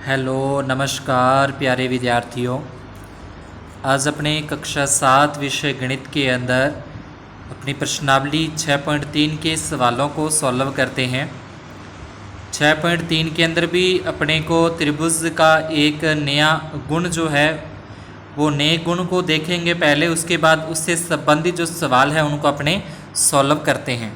Hello नमस्कार प्यारे विद्यार्थियों। आज अपने कक्षा 7 विषय गणित के अंदर अपनी प्रश्नावली 6.3 के सवालों को सॉल्व करते हैं। 6.3 के अंदर भी अपने को त्रिभुज का एक नया गुण जो है वो नए गुण को देखेंगे पहले, उसके बाद उससे संबंधित जो सवाल है उनको अपने सॉल्व करते हैं।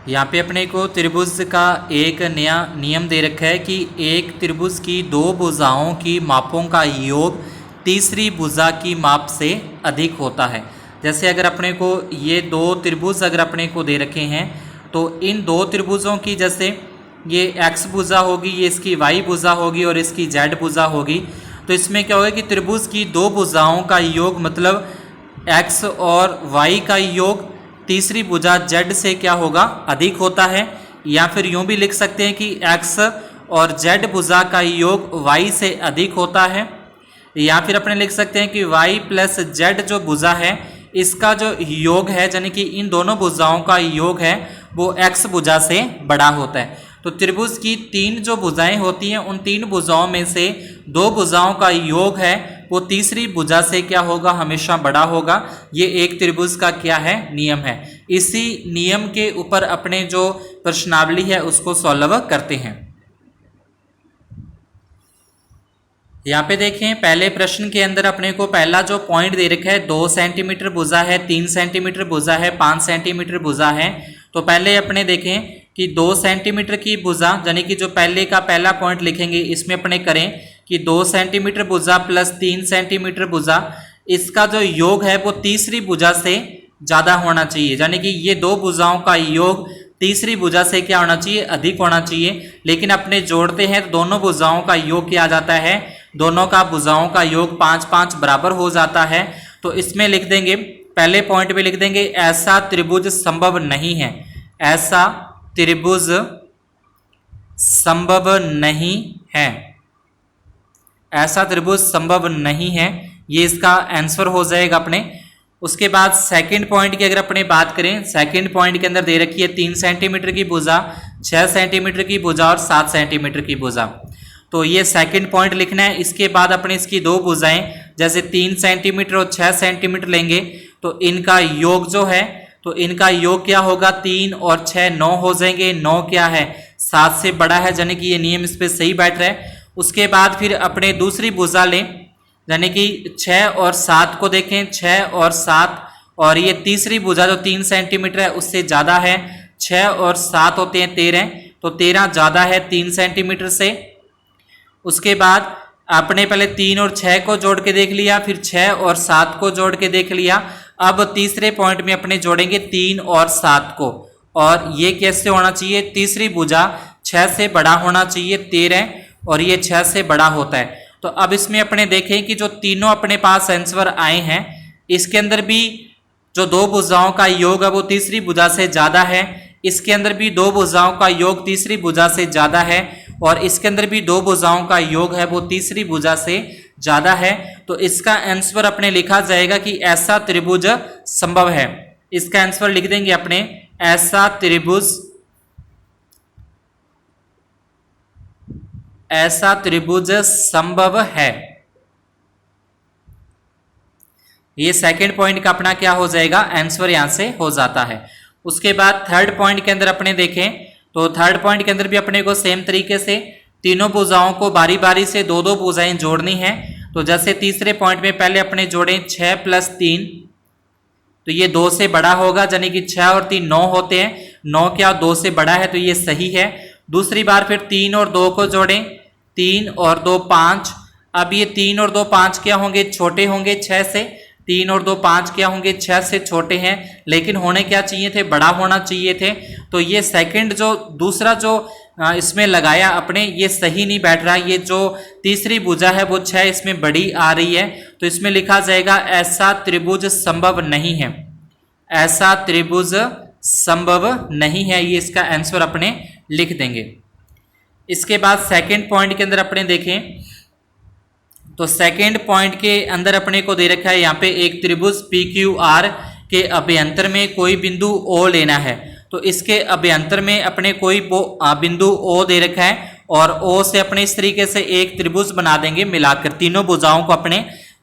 यहाँ पे अपने को त्रिभुज का एक नया नियम दे रखा है कि एक त्रिभुज की दो भुजाओं की मापों का योग तीसरी भुजा की माप से अधिक होता है। जैसे अगर अपने को ये दो त्रिभुज अगर अपने को दे रखे हैं तो इन दो त्रिभुजों की जैसे ये x भुजा होगी, ये इसकी y भुजा होगी और इसकी z भुजा होगी, तो इसमें क्या होगा कि त्रिभुज की दो भुजाओं का योग मतलब x और y का योग तीसरी भुजा z से क्या होगा, अधिक होता है। या फिर यूं भी लिख सकते हैं कि x और z भुजा का योग y से अधिक होता है। या फिर अपने लिख सकते हैं कि y प्लस z जो भुजा है इसका जो योग है, यानी कि इन दोनों भुजाओं का योग है वो x भुजा से बड़ा होता है। तो त्रिभुज की तीन जो भुजाएं होती हैं उन तीन भुजाओं में से दो भुजाओं का योग है वो तीसरी भुजा से क्या होगा, हमेशा बड़ा होगा। ये एक त्रिभुज का क्या है, नियम है। इसी नियम के ऊपर अपने जो प्रश्नावली है उसको सॉल्व करते हैं। यहाँ पे देखें पहले प्रश्न के अंदर अपने को पहला जो पॉइंट दे रखा है 2 सेंटीमीटर भुजा है, 3 सेंटीमीटर भुजा है, 5 सेंटीमीटर भुजा है। तो पहले अपने देखें कि 2 सेंटीमीटर की भुजा, यानी कि जो पहले का पहला पॉइंट लिखेंगे इसमें अपने करें कि 2 सेंटीमीटर भुजा प्लस 3 सेंटीमीटर भुजा, इसका जो योग है वो तीसरी भुजा से ज़्यादा होना चाहिए। यानी कि ये दो भुजाओं का योग तीसरी भुजा से क्या होना चाहिए, अधिक होना चाहिए। लेकिन अपने जोड़ते हैं तो दोनों भुजाओं का योग क्या आ जाता है, दोनों का भुजाओं का योग 5-5 बराबर हो जाता है। तो इसमें लिख देंगे, पहले पॉइंट में लिख देंगे ऐसा त्रिभुज संभव नहीं है। ऐसा त्रिभुज संभव नहीं है, ऐसा त्रिभुज संभव नहीं है, ये इसका आंसर हो जाएगा अपने। उसके बाद सेकंड पॉइंट की अगर अपने बात करें, सेकंड पॉइंट के अंदर दे रखी है 3 सेंटीमीटर की भुजा, 6 सेंटीमीटर की भुजा और 7 सेंटीमीटर की भुजा। तो ये सेकंड पॉइंट लिखना है। इसके बाद अपने इसकी दो भुजाएं जैसे 3 सेंटीमीटर और 6 सेंटीमीटर लेंगे तो इनका योग जो है, तो इनका योग क्या होगा, 3 और 6 9 हो जाएंगे। 9 क्या है, 7 से बड़ा है, यानी कि ये नियम इस पर सही बैठ रहा है। उसके बाद फिर अपने दूसरी भुजा लें, यानी कि 6 और 7 को देखें, 6 और 7, और ये तीसरी भुजा जो 3 सेंटीमीटर है उससे ज़्यादा है। 6 और 7 होते हैं 13, तो 13 ज़्यादा है 3 सेंटीमीटर से। उसके बाद आपने पहले 3 और 6 को जोड़ के देख लिया, फिर 6 और 7 को जोड़ के देख लिया। अब तीसरे पॉइंट में अपने जोड़ेंगे 3 और 7 को, और ये कैसे होना चाहिए, तीसरी भुजा 6 से बड़ा होना चाहिए 13, और ये 6 से बड़ा होता है। तो अब इसमें अपने देखें कि जो तीनों अपने पास आंसर आए हैं इसके अंदर भी जो दो भुजाओं का योग है वो तीसरी भुजा से ज़्यादा है। इसके अंदर भी दो भुजाओं का योग तीसरी भुजा से ज़्यादा है, और इसके अंदर भी दो भुजाओं का योग है वो तीसरी भुजा से ज़्यादा है। तो इसका आंसर अपने लिखा जाएगा कि ऐसा त्रिभुज संभव है। इसका आंसर लिख देंगे अपने, ऐसा त्रिभुज, ऐसा त्रिभुज संभव है। ये सेकंड पॉइंट का अपना क्या हो जाएगा, आंसर यहां से हो जाता है। उसके बाद थर्ड पॉइंट के अंदर अपने देखें तो थर्ड पॉइंट के अंदर भी अपने को सेम तरीके से तीनों भुजाओं को बारी बारी से दो दो भुजाएं जोड़नी है। तो जैसे तीसरे पॉइंट में पहले अपने जोड़ें 6 प्लस 3, तो ये 2 से बड़ा होगा, यानी कि 6 और 3 9 होते हैं। 9 क्या 2 से बड़ा है, तो ये सही है। दूसरी बार फिर 3 और 2 को जोड़ें, 3 और 2 5। अब ये 3 और 2 5 क्या होंगे, छोटे होंगे 6 से। 3 और 2 5 क्या होंगे, 6 से छोटे हैं, लेकिन होने क्या चाहिए थे, बड़ा होना चाहिए थे। तो ये सेकंड जो दूसरा जो इसमें लगाया अपने, ये सही नहीं बैठ रहा। ये जो तीसरी भुजा है वो 6 इसमें बड़ी आ रही है, तो इसमें लिखा जाएगा ऐसा त्रिभुज संभव नहीं है, ऐसा त्रिभुज संभव नहीं है। ये इसका आंसर अपने लिख देंगे। इसके बाद सेकंड पॉइंट के अंदर अपने देखें तो सेकंड पॉइंट के अंदर अपने को दे रखा है यहाँ पे एक त्रिभुज PQR के अभ्यंतर में कोई बिंदु O लेना है। तो इसके अभ्यंतर में अपने कोई बिंदु O दे रखा है और O से अपने इस तरीके से एक त्रिभुज बना देंगे मिलाकर, तीनों भुजाओं को अपने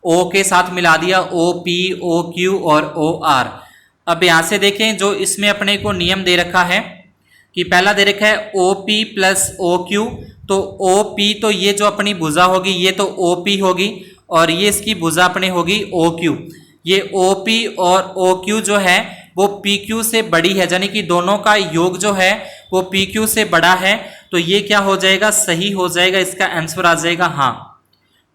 O के साथ मिला दिया, OP, OQ और OR। अब यहां से देखें जो इसमें अपने को नियम दे रखा है कि पहला दे रखा है OP प्लस OQ, तो OP तो ये जो अपनी भुजा होगी ये तो OP होगी और ये इसकी भुजा अपने होगी OQ। ये OP और OQ जो है वो PQ से बड़ी है, यानी कि दोनों का योग जो है वो PQ से बड़ा है, तो ये क्या हो जाएगा, सही हो जाएगा, इसका आंसर आ जाएगा हाँ।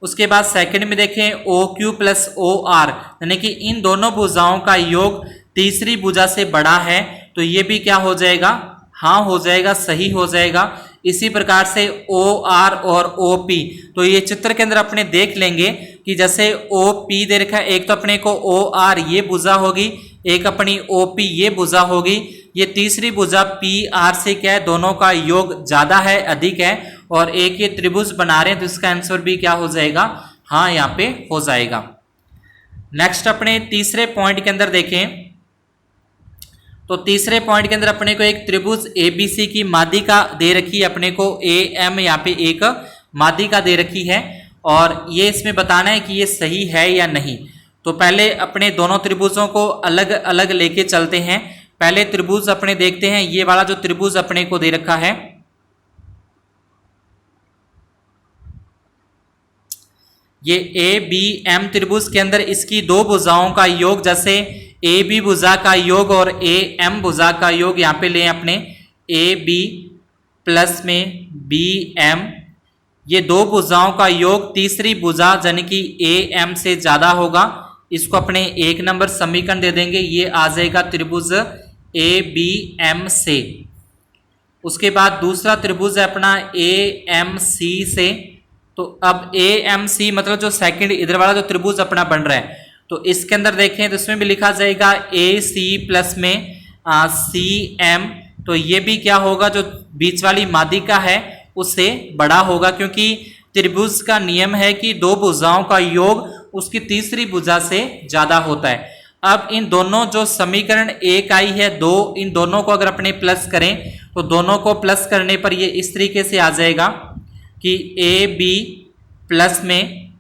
उसके बाद सेकंड में देखें OQ प्लस OR, यानी कि इन दोनों भुजाओं का योग तीसरी भुजा से बड़ा है, तो ये भी क्या हो जाएगा, हाँ हो जाएगा, सही हो जाएगा। इसी प्रकार से OR और OP, तो ये चित्र के अंदर अपने देख लेंगे कि जैसे OP दे रखा है, एक तो अपने को OR ये भुजा होगी, एक अपनी OP ये भुजा होगी, ये तीसरी भुजा PR से क्या है, दोनों का योग ज्यादा है, अधिक है, और एक ये त्रिभुज बना रहे हैं, तो इसका आंसर भी क्या हो जाएगा, हाँ यहाँ पे हो जाएगा। नेक्स्ट अपने तीसरे पॉइंट के अंदर देखें, तो तीसरे पॉइंट के अंदर अपने को एक त्रिभुज ABC की माध्यिका दे रखी है, अपने को AM यहाँ पे एक माध्यिका दे रखी है और ये इसमें बताना है कि ये सही है या नहीं। तो पहले अपने दोनों त्रिभुजों को अलग अलग लेके चलते हैं। पहले त्रिभुज अपने देखते हैं, ये वाला जो त्रिभुज अपने को दे रखा है, ये ABM त्रिभुज के अंदर इसकी दो भुजाओं का योग, जैसे AB भुजा का योग और AM भुजा का योग यहाँ पे लें अपने, AB प्लस में BM, ये दो भुजाओं का योग तीसरी भुजा यानी कि AM से ज्यादा होगा, इसको अपने एक नंबर समीकरण दे देंगे, ये आ जाएगा त्रिभुज ABM से। उसके बाद दूसरा त्रिभुज है अपना AMC से, तो अब AMC मतलब जो सेकंड इधर वाला जो त्रिभुज अपना बन रहा है, तो इसके अंदर देखें तो इसमें भी लिखा जाएगा AC प्लस में CM, तो ये भी क्या होगा, जो बीच वाली माध्यिका है उससे बड़ा होगा, क्योंकि त्रिभुज का नियम है कि दो भुजाओं का योग उसकी तीसरी भुजा से ज्यादा होता है। अब इन दोनों जो समीकरण एक आई है दो, इन दोनों को अगर अपने प्लस करें तो दोनों को प्लस करने पर ये इस तरीके से आ जाएगा कि AB प्लस में,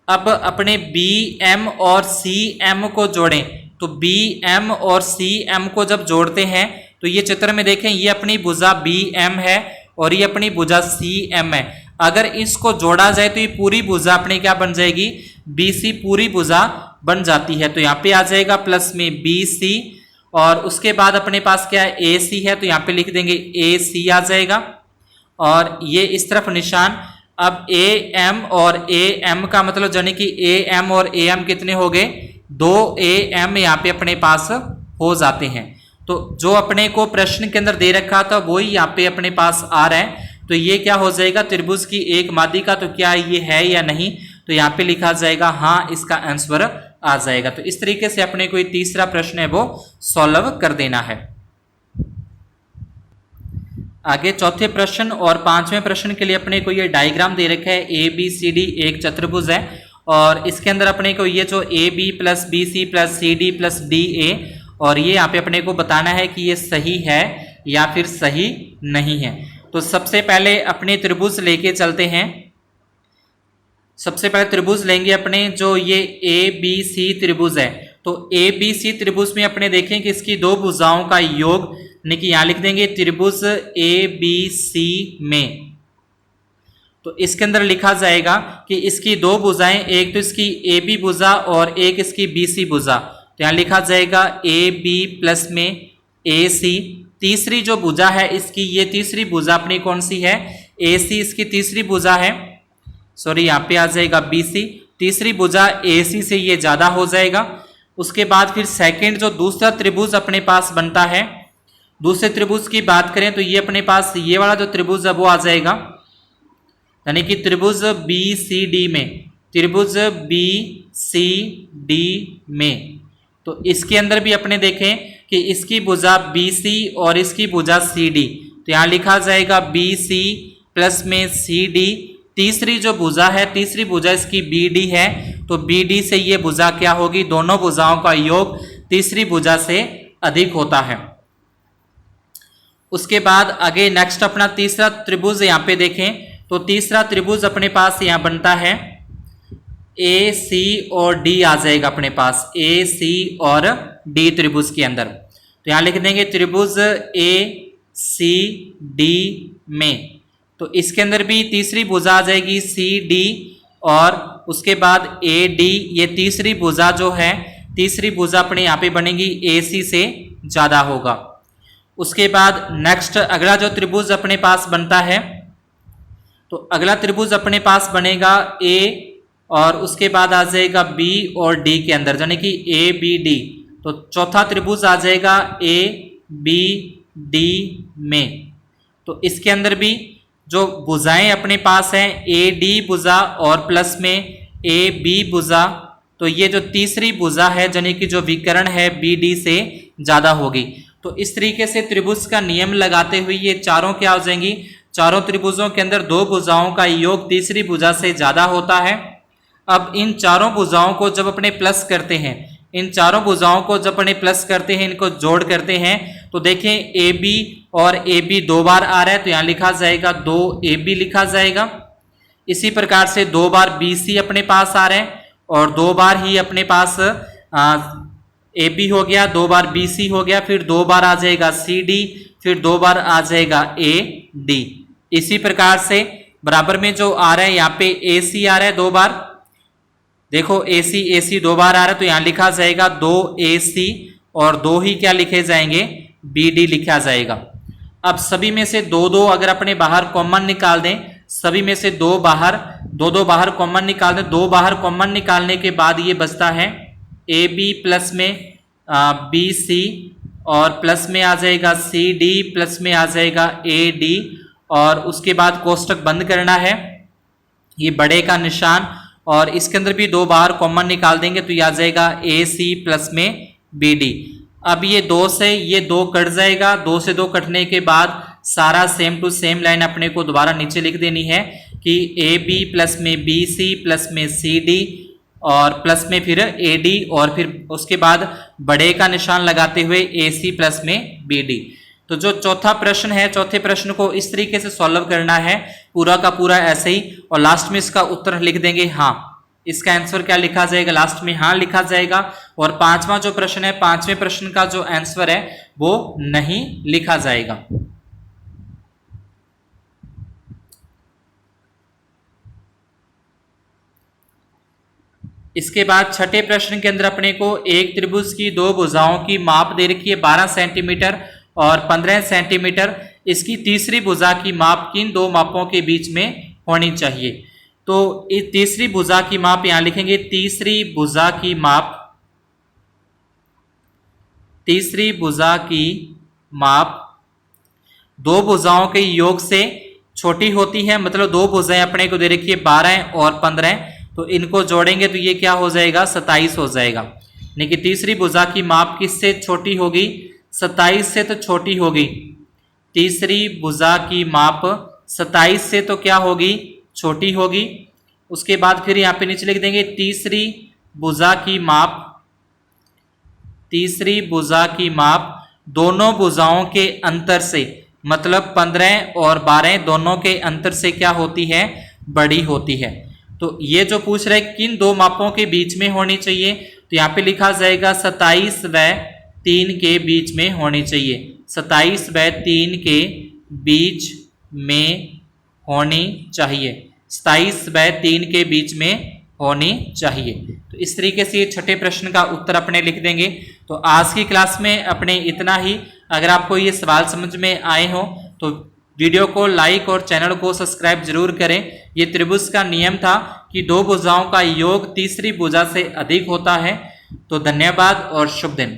अब अपने BM और CM को जोड़ें, तो BM और CM को जब जोड़ते हैं तो ये चित्र में देखें, ये अपनी भुजा BM है और ये अपनी भुजा CM है। अगर इसको जोड़ा जाए तो ये पूरी भुजा अपनी क्या बन जाएगी, BC पूरी भुजा बन जाती है, तो यहाँ पे आ जाएगा प्लस में BC, और उसके बाद अपने पास क्या है AC है, तो यहाँ पे लिख देंगे AC आ जाएगा, और ये इस तरफ निशान। अब AM और AM का मतलब यानी कि AM और AM कितने हो गए, 2 AM यहाँ पे अपने पास हो जाते हैं। तो जो अपने को प्रश्न के अंदर दे रखा था वही यहाँ पे अपने पास आ रहा है, तो ये क्या हो जाएगा, त्रिभुज की एक माध्यिका, तो क्या ये है या नहीं, तो यहाँ पे लिखा जाएगा हाँ, इसका आंसर आ जाएगा। तो इस तरीके से अपने कोई तीसरा प्रश्न है वो सॉल्व कर देना है। आगे चौथे प्रश्न और पांचवें प्रश्न के लिए अपने को ये डायग्राम दे रखा है, ABCD एक चतुर्भुज है और इसके अंदर अपने को ये जो AB plus BC plus CD plus DA, और ये यहाँ पे अपने को बताना है कि ये सही है या फिर सही नहीं है। तो सबसे पहले अपने त्रिभुज लेके चलते हैं। सबसे पहले त्रिभुज लेंगे अपने, जो ये ABC त्रिभुज है, तो ABC त्रिभुज में अपने देखें कि इसकी दो भुजाओं का योग, यानी कि यहाँ लिख देंगे त्रिभुज ABC में, तो इसके अंदर लिखा जाएगा कि इसकी दो भुजाएं, एक तो इसकी AB भुजा और एक इसकी BC भुजा, तो यहाँ लिखा जाएगा AB प्लस में AC। तीसरी जो भुजा है इसकी, ये तीसरी भुजा अपनी कौन सी है, AC इसकी तीसरी भुजा है, सॉरी यहाँ पे आ जाएगा BC, तीसरी भुजा AC से ये ज्यादा हो जाएगा। उसके बाद फिर सेकंड जो दूसरा त्रिभुज अपने पास बनता है, दूसरे त्रिभुज की बात करें तो ये अपने पास ये वाला जो त्रिभुज है वो आ जाएगा, यानी कि त्रिभुज BCD में, त्रिभुज BCD में, तो इसके अंदर भी अपने देखें कि इसकी भुजा BC और इसकी भुजा CD, तो यहाँ लिखा जाएगा BC प्लस में CD। तीसरी जो भुजा है, तीसरी भुजा इसकी BD है, तो BD से ये भुजा क्या होगी, दोनों भुजाओं का योग तीसरी भुजा से अधिक होता है। उसके बाद आगे नेक्स्ट अपना तीसरा त्रिभुज यहाँ पे देखें तो तीसरा त्रिभुज अपने पास यहाँ बनता है ए सी और डी आ जाएगा अपने पास, ए सी और डी त्रिभुज के अंदर। तो यहाँ लिख देंगे त्रिभुज ए सी डी में, तो इसके अंदर भी तीसरी भुजा आ जाएगी सी डी, और उसके बाद ए डी, ये तीसरी भुजा जो है, तीसरी भुजा अपने यहाँ पे बनेगी ए सी से ज्यादा होगा। उसके बाद नेक्स्ट अगला जो त्रिभुज अपने पास बनता है, तो अगला त्रिभुज अपने पास बनेगा ए, और उसके बाद आ जाएगा बी और डी के अंदर, यानी कि ए बी डी। तो चौथा त्रिभुज आ जाएगा ए बी डी में। तो इसके अंदर भी जो भुजाएं अपने पास हैं, ए डी भुजा और प्लस में ए बी भुजा, तो ये जो तीसरी भुजा है यानी कि जो विकर्ण है बी डी से ज्यादा होगी। तो इस तरीके से त्रिभुज का नियम लगाते हुए ये चारों क्या हो जाएंगी, चारों त्रिभुजों के अंदर दो भुजाओं का योग तीसरी भुजा से ज्यादा होता है। अब इन चारों भुजाओं को जब अपने प्लस करते हैं, इन चारों भुजाओं को जब अपने प्लस करते हैं, इनको जोड़ करते हैं, तो देखें ए बी और ए बी दो बार आ रहा है, तो यहाँ लिखा जाएगा 2 ए बी लिखा जाएगा। इसी प्रकार से 2 बार बी सी अपने पास आ रहे हैं, और 2 बार ही अपने पास ए बी हो गया, 2 बार बी सी हो गया, फिर 2 बार आ जाएगा सी डी, फिर 2 बार आ जाएगा ए डी। इसी प्रकार से बराबर में जो आ रहा है यहाँ पे ए सी आ रहा है 2 बार, देखो ए सी 2 बार आ रहा है, तो यहाँ लिखा जाएगा 2 ए सी, और 2 ही क्या लिखे जाएंगे, बी डी लिखा जाएगा। अब सभी में से 2 अगर अपने बाहर कॉमन निकाल दें, सभी में से 2 बाहर कॉमन निकाल दें, 2 बाहर कॉमन निकालने के बाद ये बचता है ए बी प्लस में बी सी, और प्लस में आ जाएगा सी डी, प्लस में आ जाएगा ए डी, और उसके बाद कोष्टक बंद करना है, ये बड़े का निशान, और इसके अंदर भी 2 बाहर कॉमन निकाल देंगे तो ये आ जाएगा ए सी प्लस में बी डी। अब ये 2 से ये 2 कट जाएगा, 2 से 2 कटने के बाद सारा सेम टू सेम लाइन अपने को दोबारा नीचे लिख देनी है कि ए बी प्लस में बी सी प्लस में सी डी, और प्लस में फिर ए डी, और फिर उसके बाद बड़े का निशान लगाते हुए ए सी प्लस में बी डी। तो जो चौथा प्रश्न है, चौथे प्रश्न को इस तरीके से सॉल्व करना है, पूरा का पूरा ऐसे ही, और लास्ट में इसका उत्तर लिख देंगे हाँ। इसका आंसर क्या लिखा जाएगा, लास्ट में हाँ लिखा जाएगा। और पांचवा जो प्रश्न है, पांचवें प्रश्न का जो आंसर है वो नहीं लिखा जाएगा। इसके बाद छठे प्रश्न के अंदर अपने को एक त्रिभुज की 2 भुजाओं की माप दे रखी है 12 सेंटीमीटर और 15 सेंटीमीटर। इसकी तीसरी भुजा की माप किन 2 मापों के बीच में होनी चाहिए। तो इस तीसरी भुजा की माप यहां लिखेंगे, तीसरी भुजा की माप, तीसरी भुजा की माप 2 भुजाओं के योग से छोटी होती है। मतलब 2 भुजाएं अपने को दे रखी है 12 और 15, तो इनको जोड़ेंगे तो ये क्या हो जाएगा, 27 हो जाएगा। लेकिन तीसरी भुजा की माप किससे छोटी होगी, 27 से तो छोटी होगी। तीसरी भुजा की माप 27 से तो क्या होगी, छोटी होगी। उसके बाद फिर यहाँ पे नीचे लिख देंगे तीसरी भुजा की माप, तीसरी भुजा की माप दोनों भुजाओं के अंतर से, मतलब 15 और 12 दोनों के अंतर से क्या होती है, बड़ी होती है। तो ये जो पूछ रहे किन 2 मापों के बीच में होनी चाहिए, तो यहाँ पे लिखा जाएगा 27 व 3 के बीच में होनी चाहिए। 27 व 3 के बीच में होनी चाहिए, 27 व 3 के बीच में होनी चाहिए। तो इस तरीके से ये छठे प्रश्न का उत्तर अपने लिख देंगे। तो आज की क्लास में अपने इतना ही। अगर आपको ये सवाल समझ में आए हो तो वीडियो को लाइक और चैनल को सब्सक्राइब जरूर करें। ये त्रिभुज का नियम था कि 2 भुजाओं का योग तीसरी भुजा से अधिक होता है। तो धन्यवाद और शुभ दिन।